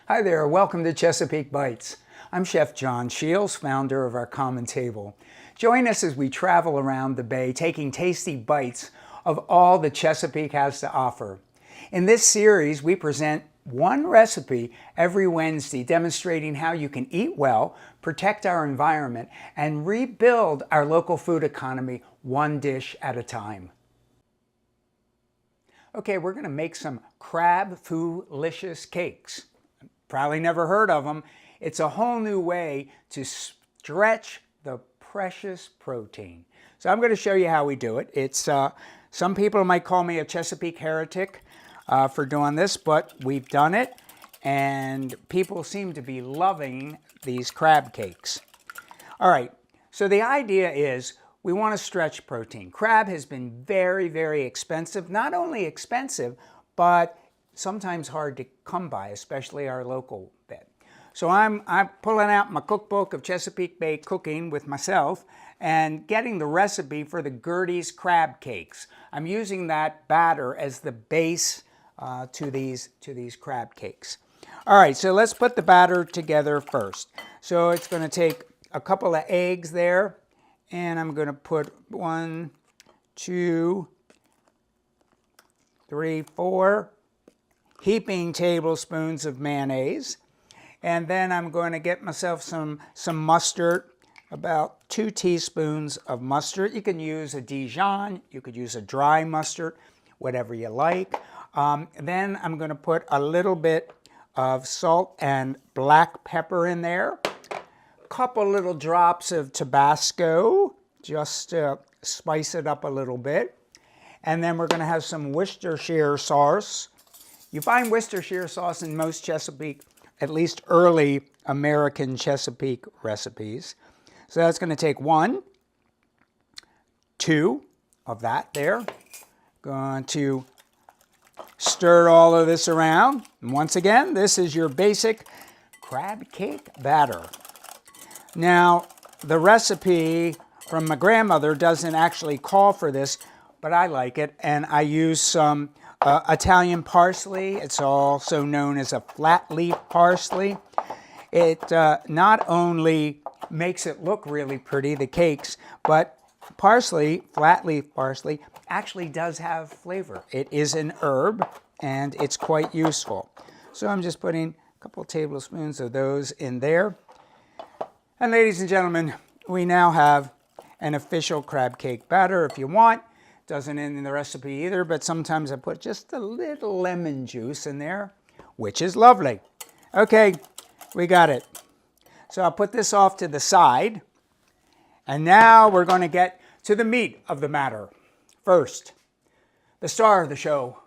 Hi there, welcome to Chesapeake Bites. I'm Chef John Shields, founder of Our Common Table. Join us as we travel around the bay, taking tasty bites of all that Chesapeake has to offer. In this series, we present one recipe every Wednesday, demonstrating how you can eat well, protect our environment, and rebuild our local food economy one dish at a time. Okay, we're going to make some Crabfulicious Cakes. Probably never heard of them. It's a whole new way to stretch the precious protein. So I'm going to show you how we do it. It's some people might call me a Chesapeake heretic for doing this, but we've done it, and people seem to be loving these crab cakes. All right, so the idea is we want to stretch protein. Crab has been very, very expensive. Not only expensive, but sometimes hard to come by, especially our local bed. So I'm pulling out my cookbook of Chesapeake Bay cooking with myself and getting the recipe for the Gertie's crab cakes. I'm using that batter as the base to these crab cakes. All right, so let's put the batter together first. So it's going to take a couple of eggs there, and I'm going to put 1, 2, 3, 4 heaping tablespoons of mayonnaise. And then I'm going to get myself some mustard, about 2 teaspoons of mustard. You can use a Dijon, you could use a dry mustard, whatever you like. Then I'm going to put a little bit of salt and black pepper in there. A couple little drops of Tabasco, just to spice it up a little bit. And then we're going to have some Worcestershire sauce. You find Worcestershire sauce in most Chesapeake, at least early American Chesapeake recipes. So that's going to take 1, 2 of that there. Going to stir all of this around. And once again, this is your basic crab cake batter. Now, the recipe from my grandmother doesn't actually call for this, but I like it, and I use some Italian parsley. It's also known as a flat leaf parsley. It not only makes it look really pretty, the cakes, but parsley, flat leaf parsley, actually does have flavor. It is an herb, and it's quite useful. So I'm just putting a couple tablespoons of those in there. And ladies and gentlemen, we now have an official crab cake batter. If you want, doesn't end in the recipe either, but sometimes I put just a little lemon juice in there, which is lovely. Okay, we got it. So I'll put this off to the side. And now we're going to get to the meat of the matter. First, the star of the show,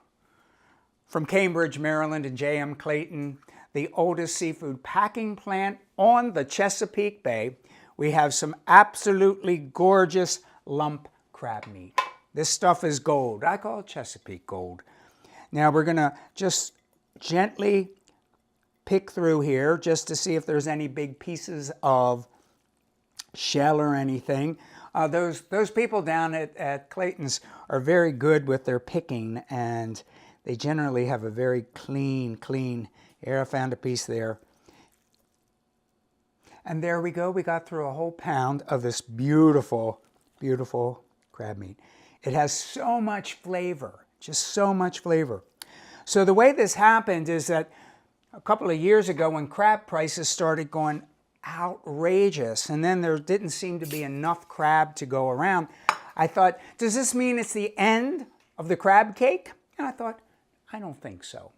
from Cambridge, Maryland, and J.M. Clayton, the oldest seafood packing plant on the Chesapeake Bay, we have some absolutely gorgeous lump crab meat. This stuff is gold. I call it Chesapeake gold. Now we're going to just gently pick through here just to see if there's any big pieces of shell or anything. Those people down at Clayton's are very good with their picking, and they generally have a very clean. Here, I found a piece there. And there we go. We got through a whole pound of this beautiful, beautiful crab meat. It has so much flavor, just so much flavor. So the way this happened is that a couple of years ago, when crab prices started going outrageous, and then there didn't seem to be enough crab to go around, I thought, does this mean it's the end of the crab cake? And I thought, I don't think so.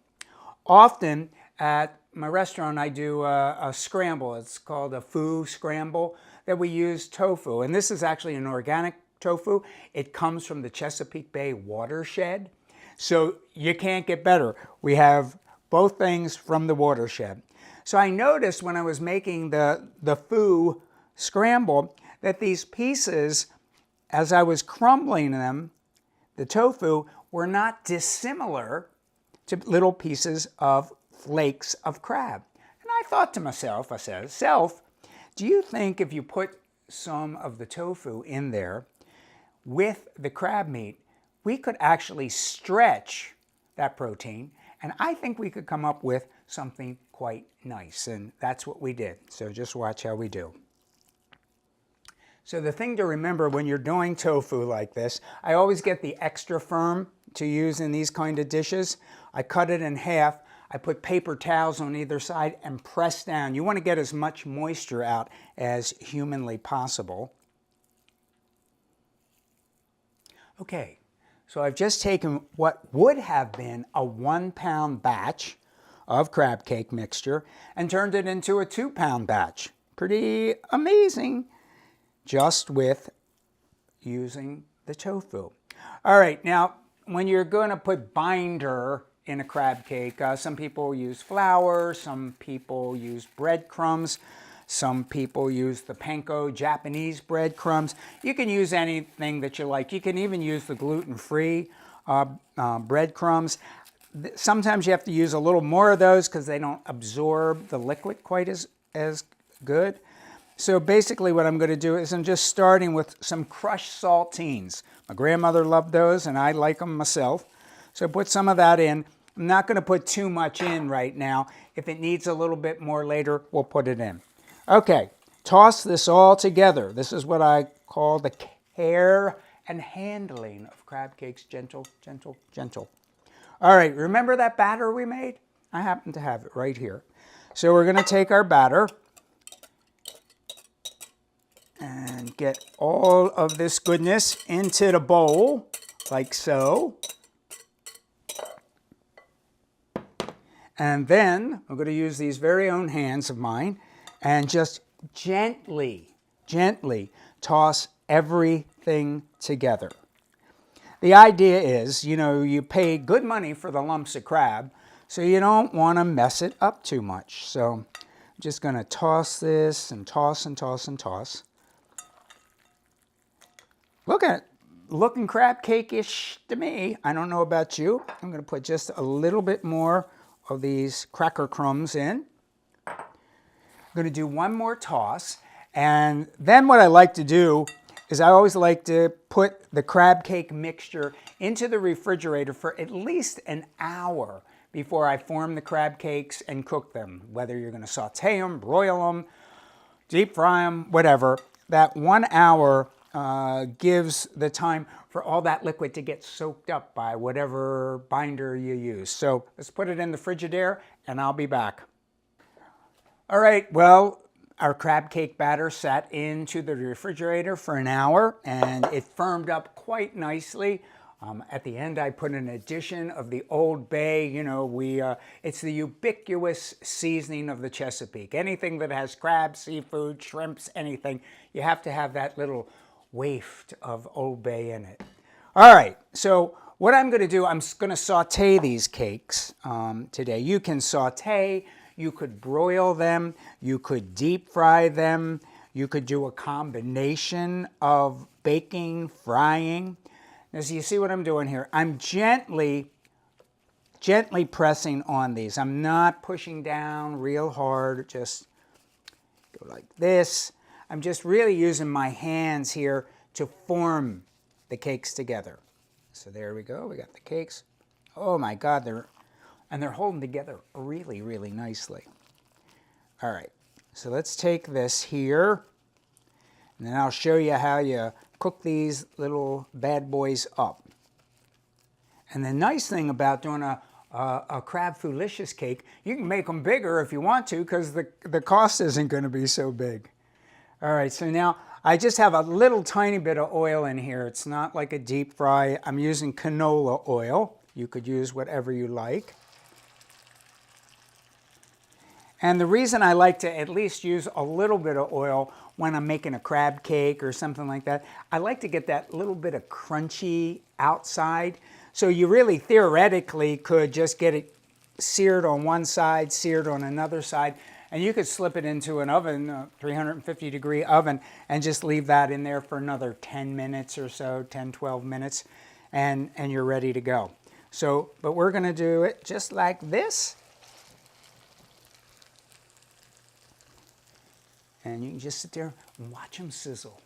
Often at my restaurant, I do a scramble. It's called a foo scramble, that we use tofu. And this is actually an organic tofu. It comes from the Chesapeake Bay watershed. So you can't get better. We have both things from the watershed. So I noticed when I was making the foo scramble that these pieces, as I was crumbling them, the tofu, were not dissimilar to little pieces of flakes of crab. And I thought to myself, I said, "Self, do you think if you put some of the tofu in there with the crab meat, we could actually stretch that protein, and I think we could come up with something quite nice. And that's what we did. So just watch how we do. So the thing to remember when you're doing tofu like this, I always get the extra firm to use in these kind of dishes. I cut it in half. I put paper towels on either side and press down. You want to get as much moisture out as humanly possible. Okay, so I've just taken what would have been a 1-pound batch of crab cake mixture and turned it into a 2-pound batch. Pretty amazing, just with using the tofu. All right, now when you're going to put binder in a crab cake, some people use flour, some people use breadcrumbs, some people use the panko Japanese breadcrumbs. You can use anything that you like. You can even use the gluten-free breadcrumbs. Sometimes you have to use a little more of those because they don't absorb the liquid quite as good. So basically what I'm going to do is I'm just starting with some crushed saltines. My grandmother loved those and I like them myself. So put some of that in. I'm not going to put too much in right now. If it needs a little bit more later, we'll put it in. Okay, toss this all together. This is what I call the care and handling of crab cakes. Gentle, gentle, gentle. All right, remember that batter we made? I happen to have it right here. So we're going to take our batter and get all of this goodness into the bowl, like so. And then I'm going to use these very own hands of mine and just gently, gently toss everything together. The idea is, you know, you pay good money for the lumps of crab, so you don't want to mess it up too much. So I'm just going to toss this and toss and toss and toss. Look at it, looking crab cake-ish to me. I don't know about you. I'm going to put just a little bit more of these cracker crumbs in. I'm going to do one more toss, and then what I like to do is I always like to put the crab cake mixture into the refrigerator for at least an hour before I form the crab cakes and cook them. Whether you're going to saute them, broil them, deep fry them, whatever. That 1 hour gives the time for all that liquid to get soaked up by whatever binder you use. So let's put it in the Frigidaire and I'll be back. All right, well, our crab cake batter sat into the refrigerator for an hour and it firmed up quite nicely. At the end, I put an addition of the Old Bay. You know, it's the ubiquitous seasoning of the Chesapeake. Anything that has crab, seafood, shrimps, anything, you have to have that little waft of Old Bay in it. All right, so what I'm going to do, I'm going to saute these cakes today. You can saute, you could broil them, you could deep fry them, you could do a combination of baking, frying. Now, so you see what I'm doing here? I'm gently pressing on these. I'm not pushing down real hard, just go like this. I'm just really using my hands here to form the cakes together. So there we go, we got the cakes. Oh my God, they're holding together really, really nicely. All right, so let's take this here, and then I'll show you how you cook these little bad boys up. And the nice thing about doing a Crabfulicious cake, you can make them bigger if you want to, because the cost isn't going to be so big. All right, so now I just have a little tiny bit of oil in here. It's not like a deep fry. I'm using canola oil. You could use whatever you like. And the reason I like to at least use a little bit of oil when I'm making a crab cake or something like that, I like to get that little bit of crunchy outside. So you really theoretically could just get it seared on one side, seared on another side, and you could slip it into an oven, a 350-degree oven, and just leave that in there for another 10 minutes or so, 10, 12 minutes, and you're ready to go. So, but we're going to do it just like this. And you can just sit there and watch them sizzle.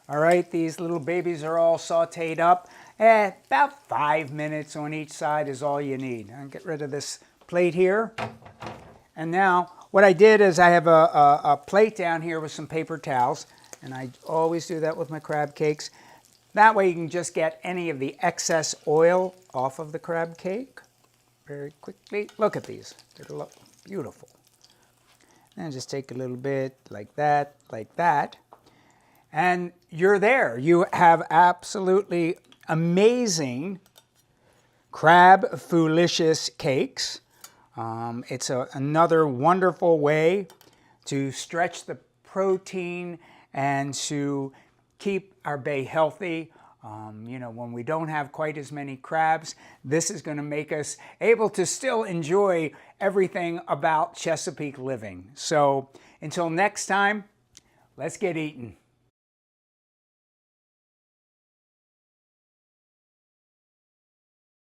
All right, these little babies are all sauteed up. About 5 minutes on each side is all you need. And get rid of this plate here. And now what I did is I have a plate down here with some paper towels, and I always do that with my crab cakes. That way you can just get any of the excess oil off of the crab cake very quickly. Look at these. They look beautiful. And just take a little bit like that, and you're there. You have absolutely amazing Crabfulicious Cakes. It's another wonderful way to stretch the protein and to keep our bay healthy. You know, when we don't have quite as many crabs, this is going to make us able to still enjoy everything about Chesapeake living. So until next time, let's get eating.